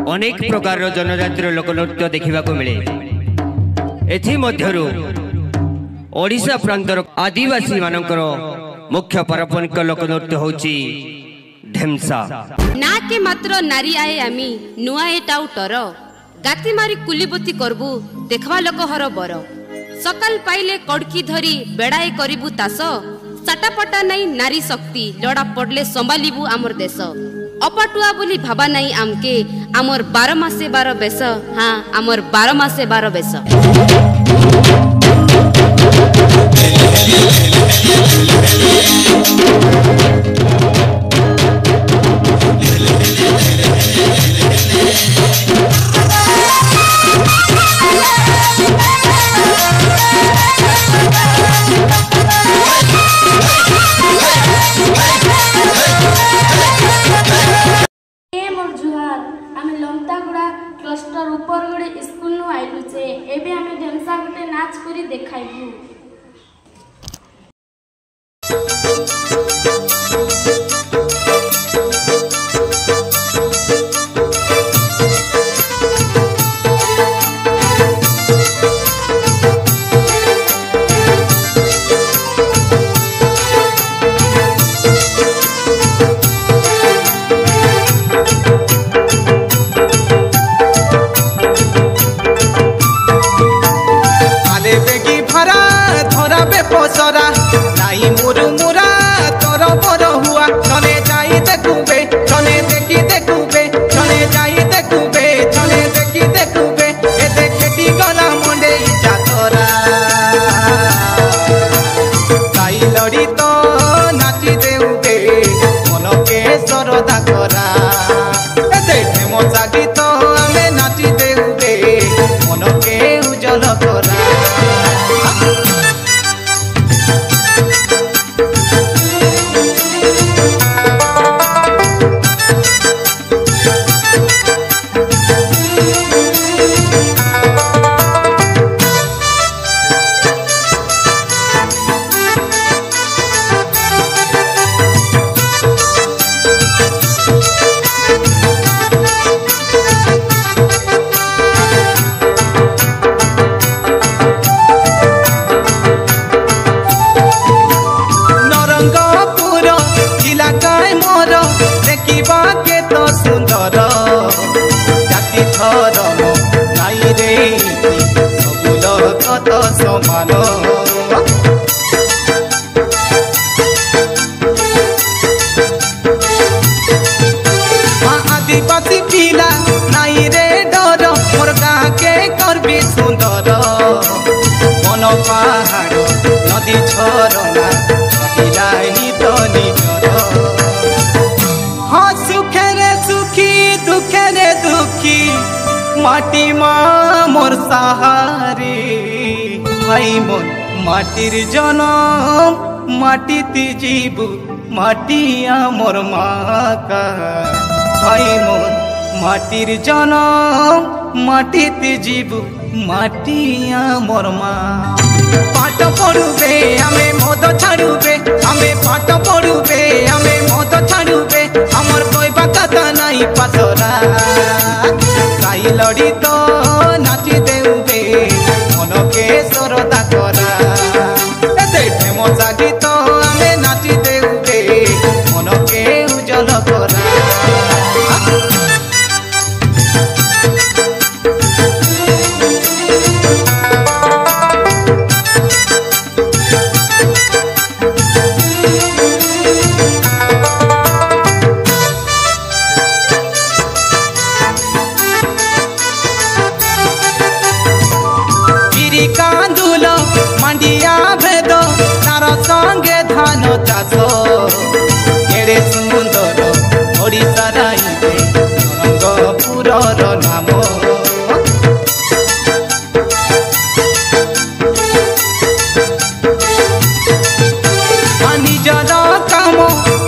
अनेक प्रकार जनजातिर लोकनृत्य देखा मिले। एमध्यु ओडिशा प्रांतर आदिवासी मानकर मुख्य पारंपरिक लोकनृत्य होची ढेमसा। ना के मात्र नारी आए आमी नुआ एटाउ टर गाती मारी कुलीबती करबू देखवा लोक हर बर। सकाल पाइले कड़की धरी बेड़ाए करिबू तास साटापटा नहीं नारी शक्ति लड़ा पड़ले संभालिबू आमर देश। अपाटुआ बोली भाबा नहीं आमके आमर 12 मासे 12 बेस। हाँ आमर 12 मासे 12 बेस। क्लस्टर ऊपर गोटे स्कूल नु आइलु छे एबे हमें ढेमसा गोटे नाच करी देखाइबू। पोसरा नाई मुरु मुरा तोर बर हुआ चले जाई देखुबे चले देखी देखुबे चले जाई देखुबे चले देखी देखुबे ए देखटी गला मुंडे जातरा गाई लड़ी तो नाची देउबे मन के सरदा करा ए देखे मजा गीत हमें नाची देउबे मन के उजल करा। सुंदर जाति धर्म नाई रे सबुल कत समान आदिवासी पिला नाई रे डर मोर गाँ के करबी सुंदर मन पहाड़ नदी झरना तो निजर माटी माँ मोर सहारे भाई मोर माटिर जनम माटी ती जीबू माटिया मोर माँ का भाई मोर माटिर जनम माटी ती जीबू माटिया मोर माँ। पाठ पढ़ुबे हमें मद छाड़ुबे हमें पाठ पढ़ुबे हमें मद छाड़ुबे हमर कहबा कथा नहीं पासरा गाई लड़ी तो नाची देउबे मन के सरदा करा देखे मजा गीत हमें नाची देउबे मन के उजल करा। कांदुल मांडिया भेद तार संगे धान चाष केड़े सुंदर ओडिशा राइबे रंगपुरर नाम। निजर काम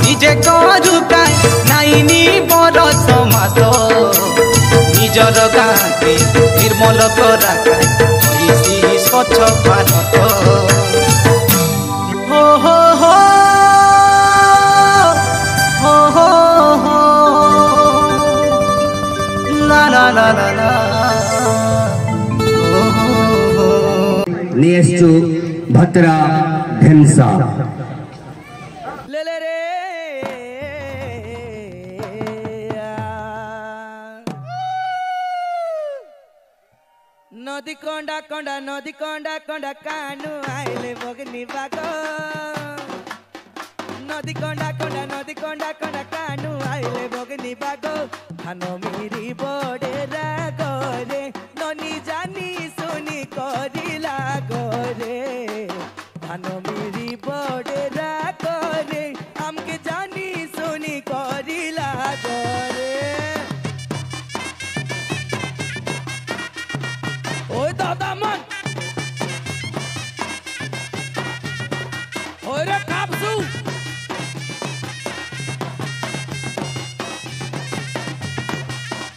निजे करुका नाइनी बरस मास निजर गाँते निर्मल कराका स्वच्छ भारत हो हो हो हो हो हो ला ला ला ला नियश्चु भद्रा ढेमसा ले ले रे नदी कोंडा कोंडा नदी कोंडा कोंडा कानू आइले बगनी बागो नदी कोंडा कोंडा नदी कोंडा कोंडा कानू आइले बगनी बागो खानो मेरी बड़े रागो रे ननी जानी सुनी करिला गो रे खानो मेरी बड़े रागो रे हमके जानी सुनी करिला गो रे ओए दादा मन ओए रे कापसू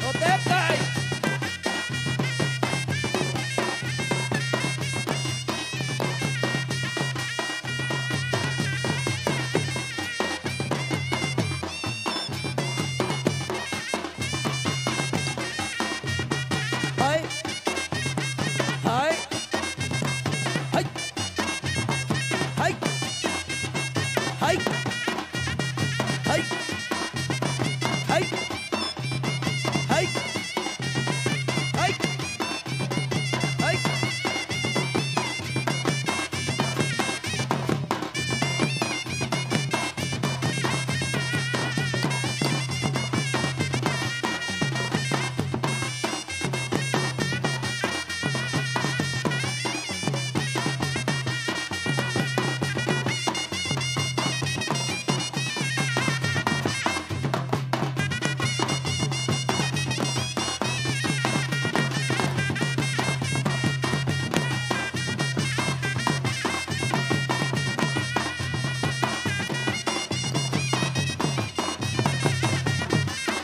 ओते काय हाय हाय हाय हाय हाय हाय हाय हाय हाय हाय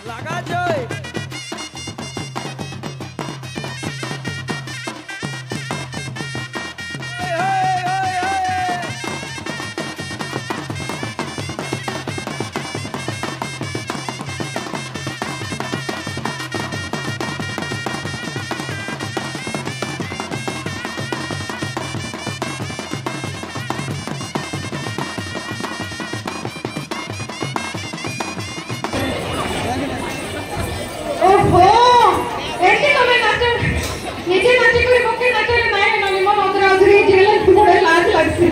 लगा जोय हाय हाय हाय ओहो एटे तमे नाच निजे नाच कोई मके नाचले माय ननि मन अंदर अंदर जेल पुडे लाज लागसी